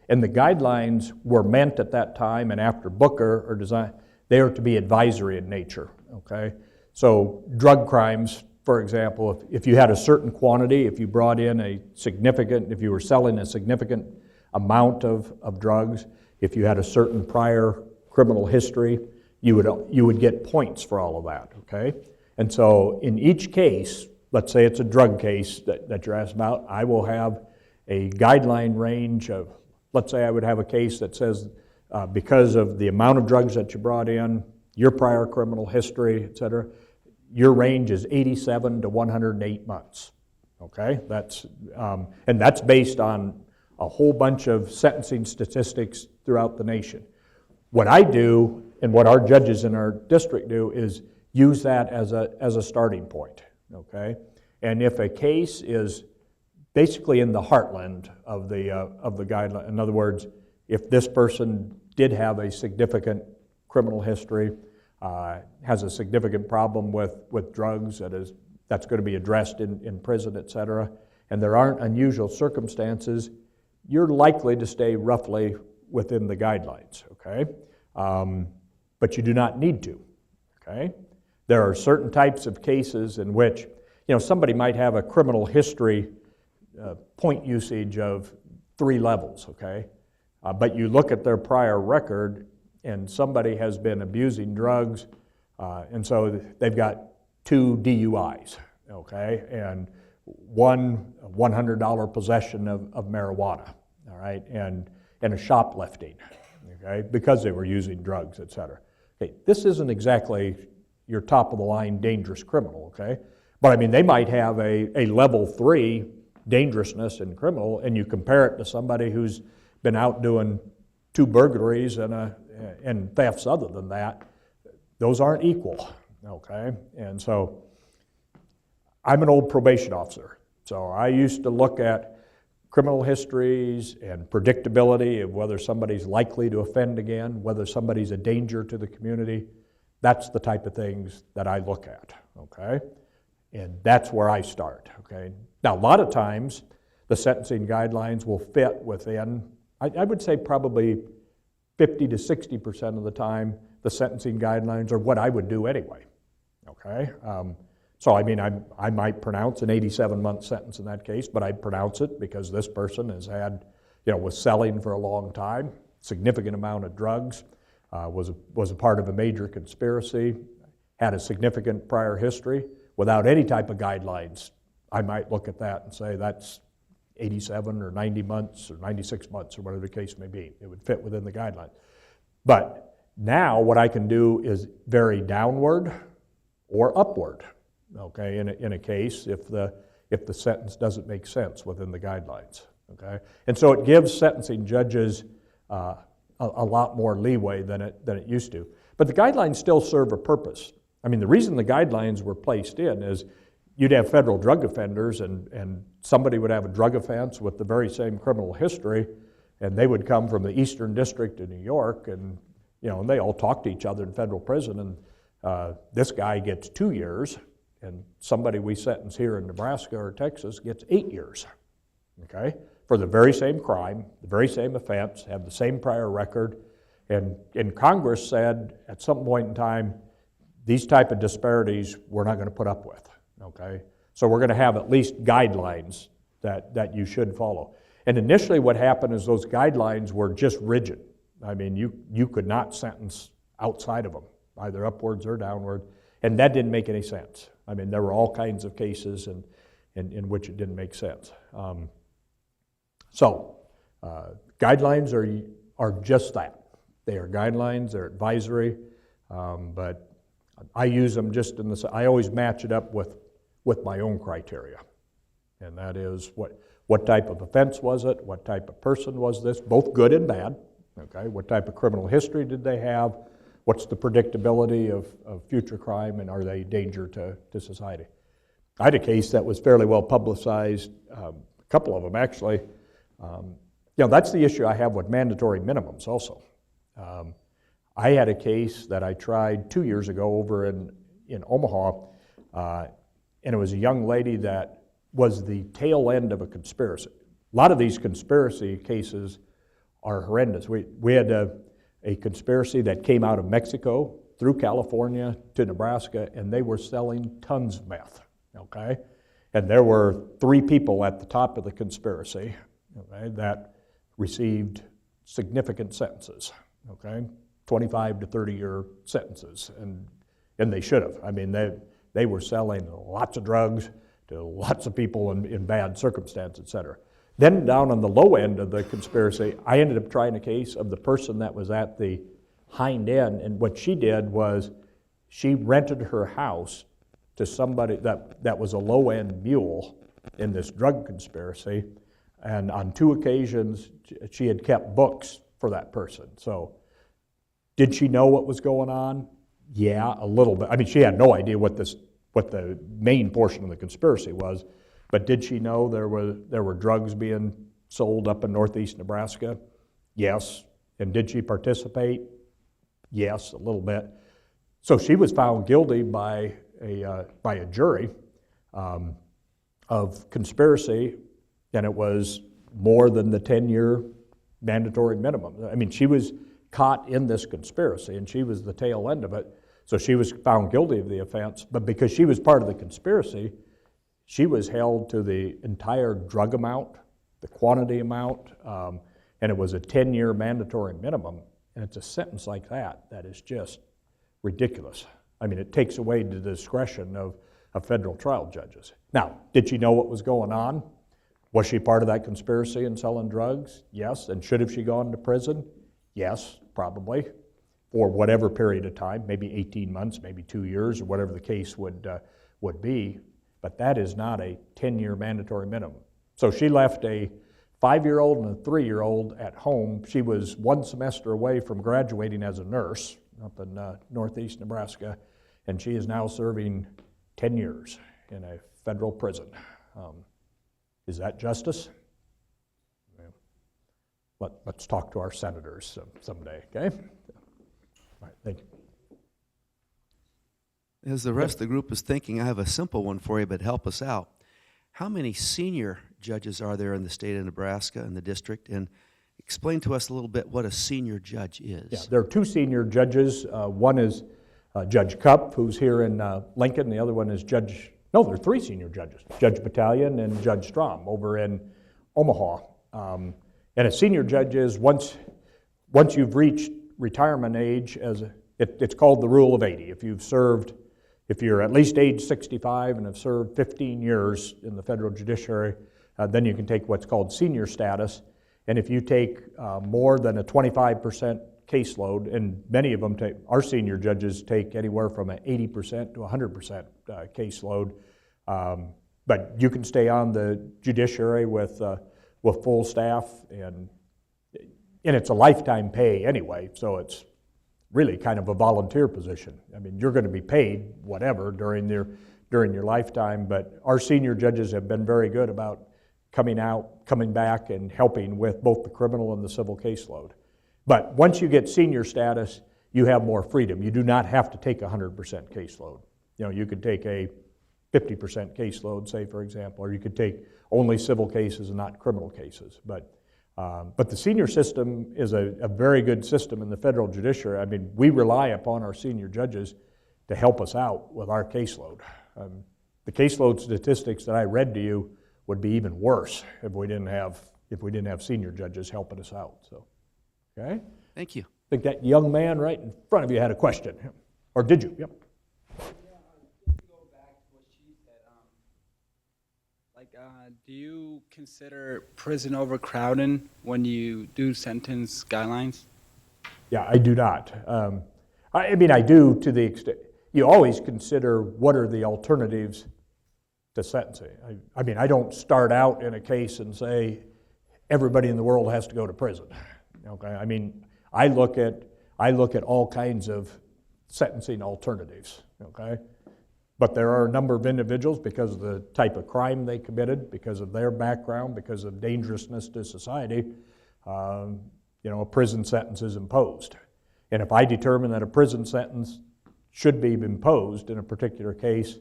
And the guidelines were meant at that time and after Booker are designed, they are to be advisory in nature, okay? So drug crimes, for example, if you had a certain quantity, if you brought in if you were selling a significant amount of drugs, if you had a certain prior criminal history, you would get points for all of that, okay? And so in each case, let's say it's a drug case that you're asked about, I will have a guideline range of, let's say I would have a case that says because of the amount of drugs that you brought in, your prior criminal history, et cetera, your range is 87 to 108 months, okay? And that's based on a whole bunch of sentencing statistics throughout the nation. What I do and what our judges in our district do is use that as a starting point, okay? And if a case is basically in the heartland of the guideline, in other words, if this person did have a significant criminal history, has a significant problem with drugs that's going to be addressed in prison, et cetera, and there aren't unusual circumstances, you're likely to stay roughly within the guidelines, okay? But you do not need to, okay? There are certain types of cases in which, somebody might have a criminal history point usage of 3 levels, okay? But you look at their prior record and somebody has been abusing drugs, and so they've got 2 DUIs, okay? And one $100 possession of marijuana, all right? And a shoplifting, okay? Because they were using drugs, et cetera. Okay, this isn't exactly your top-of-the-line dangerous criminal, okay? But I mean, they might have a level 3 dangerousness in criminal, and you compare it to somebody who's been out doing 2 burglaries and thefts other than that, those aren't equal, okay? And so I'm an old probation officer, so I used to look at criminal histories and predictability of whether somebody's likely to offend again, whether somebody's a danger to the community. That's the type of things that I look at, okay? And that's where I start, okay? Now, a lot of times, the sentencing guidelines will fit within, I would say probably 50 to 60% of the time, the sentencing guidelines are what I would do anyway, okay? So, I mean, I might pronounce an 87-month sentence in that case, but I'd pronounce it because this person has had, was selling for a long time, significant amount of drugs, was a part of a major conspiracy, had a significant prior history. Without any type of guidelines, I might look at that and say that's 87 or 90 months or 96 months or whatever the case may be. It would fit within the guidelines. But now what I can do is vary downward or upward, okay, in a case if the sentence doesn't make sense within the guidelines, okay? And so it gives sentencing judges a lot more leeway than it used to. But the guidelines still serve a purpose. I mean, the reason the guidelines were placed in is you'd have federal drug offenders and somebody would have a drug offense with the very same criminal history, and they would come from the Eastern District of New York, and and they all talk to each other in federal prison, and this guy gets 2 years, and somebody we sentence here in Nebraska or Texas gets 8 years, okay, for the very same crime, the very same offense, have the same prior record, and Congress said at some point in time, these type of disparities we're not going to put up with, okay? So we're going to have at least guidelines that you should follow. And initially what happened is those guidelines were just rigid. I mean, you could not sentence outside of them, either upwards or downward, and that didn't make any sense. I mean, there were all kinds of cases in which it didn't make sense. Guidelines are just that. They are guidelines, they're advisory, but I use them just I always match it up with my own criteria. And that is what type of offense was it, what type of person was this, both good and bad, okay? What type of criminal history did they have, what's the predictability of future crime, and are they a danger to society? I had a case that was fairly well publicized, a couple of them actually. That's the issue I have with mandatory minimums also. I had a case that I tried 2 years ago over in Omaha, and it was a young lady that was the tail end of a conspiracy. A lot of these conspiracy cases are horrendous. We had a conspiracy that came out of Mexico through California to Nebraska, and they were selling tons of meth, okay? And there were 3 people at the top of the conspiracy, okay, that received significant sentences, okay? 25 to 30-year sentences, and they should have. I mean, they were selling lots of drugs to lots of people in bad circumstance, et cetera. Then down on the low end of the conspiracy, I ended up trying a case of the person that was at the hind end, and what she did was she rented her house to somebody that was a low-end mule in this drug conspiracy, and on 2 occasions she had kept books for that person. So did she know what was going on? Yeah, a little bit. I mean, she had no idea what the main portion of the conspiracy was, but did she know there were drugs being sold up in northeast Nebraska? Yes. And did she participate? Yes, a little bit. So she was found guilty by a jury of conspiracy, and it was more than the 10-year mandatory minimum. I mean, she was caught in this conspiracy, and she was the tail end of it. So she was found guilty of the offense, but because she was part of the conspiracy, she was held to the entire drug amount, the quantity amount, and it was a 10-year mandatory minimum. And it's a sentence like that is just ridiculous. I mean, it takes away the discretion of federal trial judges. Now, did she know what was going on? Was she part of that conspiracy in selling drugs? Yes. And should have she gone to prison? Yes, probably, for whatever period of time, maybe 18 months, maybe 2 years, or whatever the case would be. But that is not a 10-year mandatory minimum. So she left a 5-year-old and a 3-year-old at home. She was 1 semester away from graduating as a nurse up in northeast Nebraska, and she is now serving 10 years in a federal prison. Is that justice? Let's talk to our senators someday, okay? All right, thank you. As the rest of the group is thinking, I have a simple one for you, but help us out. How many senior judges are there in the state of Nebraska and the district? And explain to us a little bit what a senior judge is. Yeah, there are 2 senior judges. One is Judge Cupp, who's here in Lincoln. The other one is there are 3 senior judges, Judge Battalion and Judge Strom over in Omaha. And a senior judge is, once you've reached retirement age, it's called the Rule of 80. If you're at least age 65 and have served 15 years in the federal judiciary, then you can take what's called senior status. And if you take more than a 25% caseload, and many of them our senior judges take anywhere from an 80% to 100% caseload, but you can stay on the judiciary with full staff, and it's a lifetime pay anyway, so it's really kind of a volunteer position. I mean, you're going to be paid whatever during your lifetime, but our senior judges have been very good about coming back and helping with both the criminal and the civil caseload. But once you get senior status, you have more freedom. You do not have to take a 100% caseload. You could take a 50% caseload, say, for example, or you could take only civil cases and not criminal cases. But the senior system is a very good system in the federal judiciary. I mean, we rely upon our senior judges to help us out with our caseload. The caseload statistics that I read to you would be even worse if we didn't have senior judges helping us out. So, okay. Thank you. I think that young man right in front of you had a question, or did you? Yep. Just to go back to what she said, do you consider prison overcrowding when you do sentence guidelines? Yeah, I do not. I mean, I do to the extent, you always consider what are the alternatives to sentencing. I mean, I don't start out in a case and say everybody in the world has to go to prison. Okay, I mean, I look at I look at all kinds of sentencing alternatives, okay? But there are a number of individuals, because of the type of crime they committed, because of their background, because of dangerousness to society, a prison sentence is imposed. And if I determine that a prison sentence should be imposed in a particular case,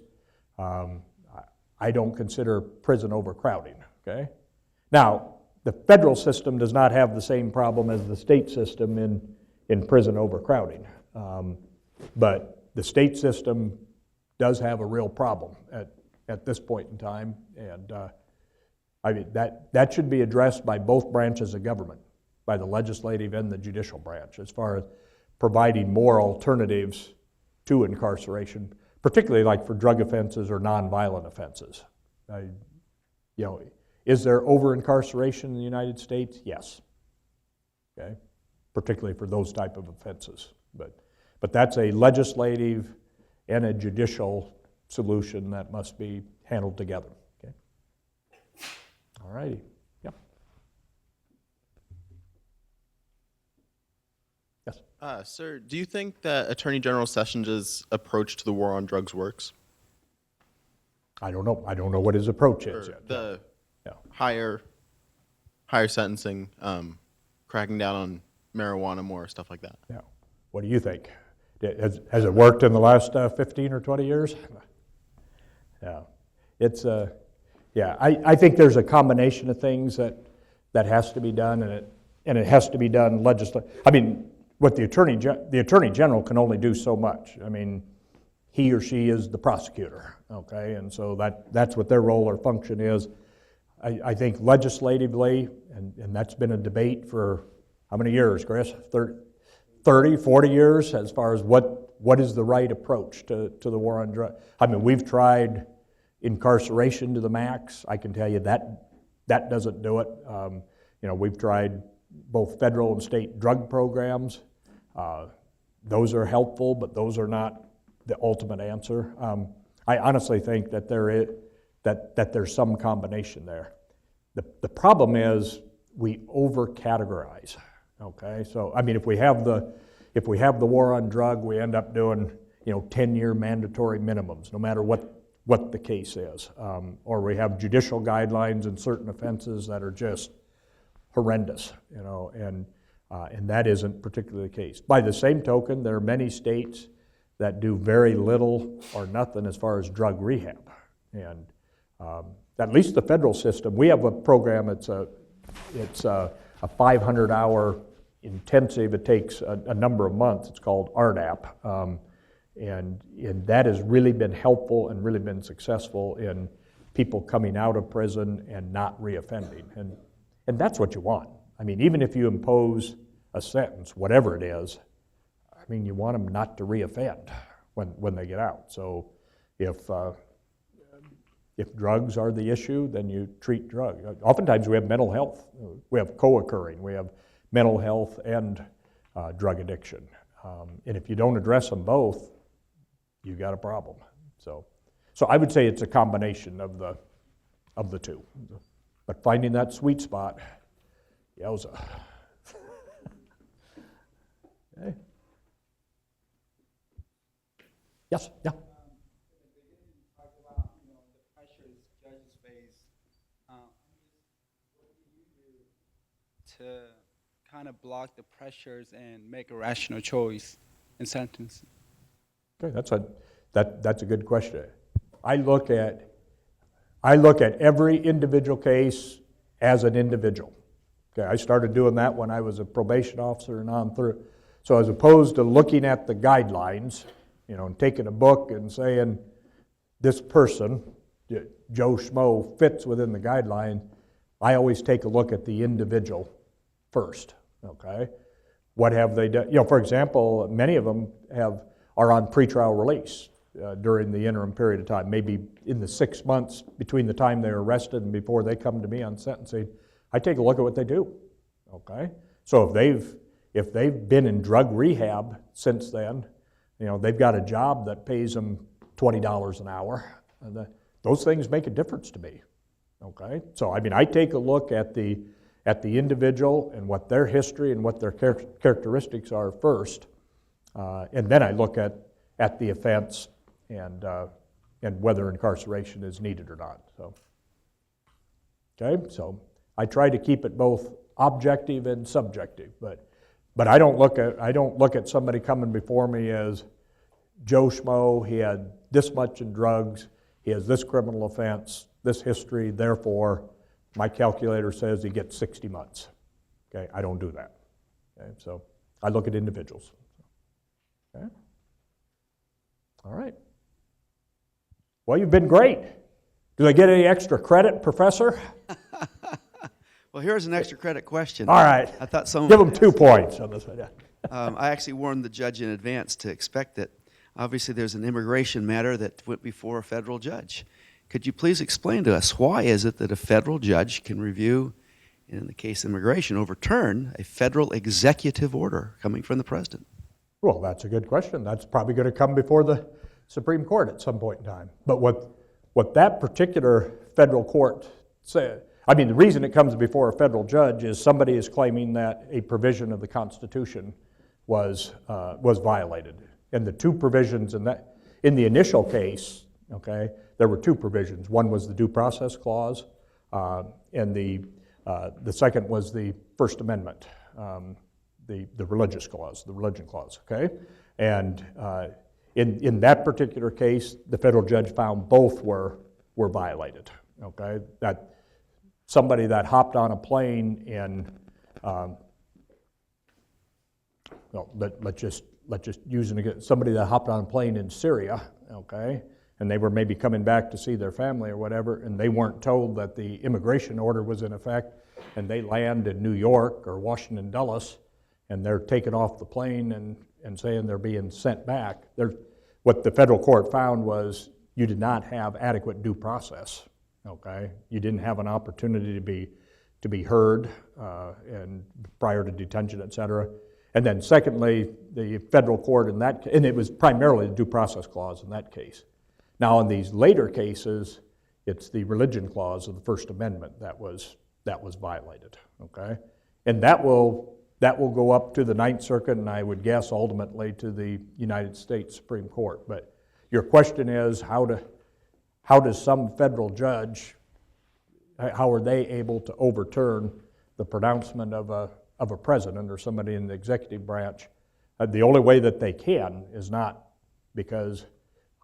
I don't consider prison overcrowding, okay? Now, the federal system does not have the same problem as the state system in prison overcrowding. But the state system does have a real problem at this point in time, and that should be addressed by both branches of government, by the legislative and the judicial branch, as far as providing more alternatives to incarceration, particularly like for drug offenses or nonviolent offenses. Is there over-incarceration in the United States? Yes. Okay, particularly for those type of offenses, but that's a legislative and a judicial solution that must be handled together. Okay. All righty. Yep. Yes. Sir, do you think that Attorney General Sessions' approach to the war on drugs works? I don't know. I don't know what his approach is Or yet. the Yeah. higher sentencing, cracking down on marijuana more, stuff like that? Yeah. What do you think? Has it worked in the last 15 or 20 years? Yeah. It's I think there's a combination of things that has to be done, and it has to be done legislatively. I mean, what the Attorney General can only do so much. I mean, he or she is the prosecutor, okay, and so that's what their role or function is. I think legislatively, and that's been a debate for how many years, Chris? 30, 40 years, as far as what is the right approach to the war on drugs. I mean, we've tried incarceration to the max. I can tell you that doesn't do it. We've tried both federal and state drug programs. Those are helpful, but those are not the ultimate answer. I honestly think that there's some combination there. The problem is we over-categorize. Okay, so I mean, if we have the war on drug, we end up doing 10-year mandatory minimums, no matter what the case is, or we have judicial guidelines in certain offenses that are just horrendous, and that isn't particularly the case. By the same token, there are many states that do very little or nothing as far as drug rehab, and at least the federal system, we have a program. It's a 500-hour intensive. It takes a number of months. It's called RDAP, and that has really been helpful and really been successful in people coming out of prison and not reoffending. And that's what you want. I mean, even if you impose a sentence, whatever it is, I mean, you want them not to reoffend when they get out. So if drugs are the issue, then you treat drugs. Oftentimes we have mental health. We have co-occurring. We have mental health and drug addiction. And if you don't address them both, you got a problem. So I would say it's a combination of the two. But finding that sweet spot, yowza. Okay. Yes, yeah. To kind of block the pressures and make a rational choice in sentencing? Okay, that's a good question. I look at every individual case as an individual. Okay, I started doing that when I was a probation officer and on through. So as opposed to looking at the guidelines, and taking a book and saying this person, Joe Schmo, fits within the guideline, I always take a look at the individual first, okay? What have they done? For example, many of them are on pretrial release during the interim period of time, maybe in the 6 months between the time they're arrested and before they come to me on sentencing. I take a look at what they do, okay? So if they've been in drug rehab since then, they've got a job that pays them $20 an hour, and those things make a difference to me, okay? So I mean, I take a look at the at the individual and what their history and what their characteristics are first, and then I look at the offense and whether incarceration is needed or not. So, okay, so I try to keep it both objective and subjective, but I don't look at somebody coming before me as Joe Schmo. He had this much in drugs. He has this criminal offense, this history. Therefore, my calculator says he gets 60 months. Okay, I don't do that. Okay, so I look at individuals. Okay. All right. Well, you've been great. Do I get any extra credit, Professor? Well, here's an extra credit question. All right. I thought someone Give him 2 points on this one. Yeah. I actually warned the judge in advance to expect it. Obviously, there's an immigration matter that went before a federal judge. Could you please explain to us why is it that a federal judge can review, in the case of immigration, overturn a federal executive order coming from the president? Well, that's a good question. That's probably going to come before the Supreme Court at some point in time. But what that particular federal court said, I mean, the reason it comes before a federal judge is somebody is claiming that a provision of the Constitution was violated. And the 2 provisions in the initial case, okay, there were 2 provisions. One was the Due Process Clause, and the second was the First Amendment, the religious clause, the religion clause, okay? And in that particular case, the federal judge found both were violated, okay? That somebody that hopped on a plane in, let's just use it again, somebody that hopped on a plane in Syria, okay, and they were maybe coming back to see their family or whatever, and they weren't told that the immigration order was in effect, and they land in New York or Washington, Dulles, and they're taken off the plane and saying they're being sent back. What the federal court found was you did not have adequate due process. Okay, you didn't have an opportunity to be heard and prior to detention, et cetera. And then secondly, the federal court in that, and it was primarily the due process clause in that case. Now in these later cases, it's the religion clause of the First Amendment that was violated. Okay, and that will go up to the Ninth Circuit, and I would guess ultimately to the United States Supreme Court. But your question is how does some federal judge, how are they able to overturn the pronouncement of a president or somebody in the executive branch? The only way that they can is not because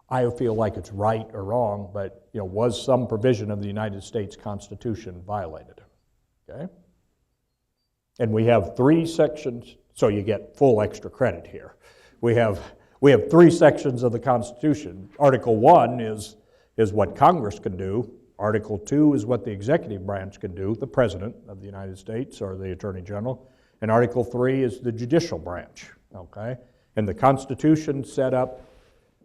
I feel like it's right or wrong, but was some provision of the United States Constitution violated? Okay? And we have 3 sections, so you get full extra credit here. We have 3 sections of the Constitution. Article 1 is what Congress can do. Article 2 is what the executive branch can do, the President of the United States or the Attorney General. And Article 3 is the judicial branch, okay? And the Constitution set up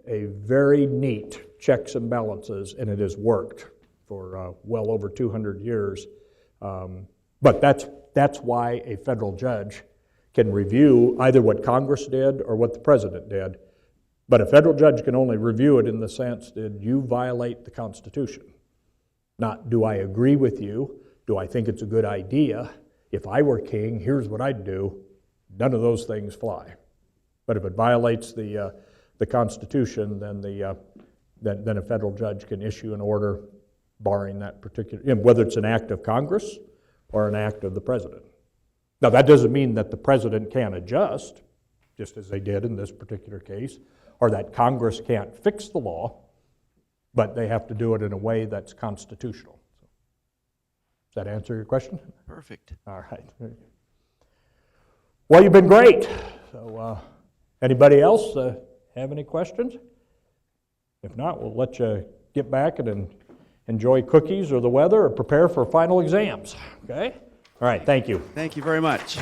a very neat checks and balances, and it has worked for well over 200 years. But that's why a federal judge can review either what Congress did or what the President did. But a federal judge can only review it in the sense, did you violate the Constitution? Not, do I agree with you? Do I think it's a good idea? If I were king, here's what I'd do. None of those things fly. But if it violates the Constitution, then a federal judge can issue an order barring that particular, whether it's an act of Congress or an act of the President. Now, that doesn't mean that the President can't adjust, just as they did in this particular case, or that Congress can't fix the law, but they have to do it in a way that's constitutional. Does that answer your question? Perfect. All right. Well, you've been great. So, anybody else have any questions? If not, we'll let you get back and enjoy cookies or the weather or prepare for final exams. Okay? All right, thank you. Thank you very much.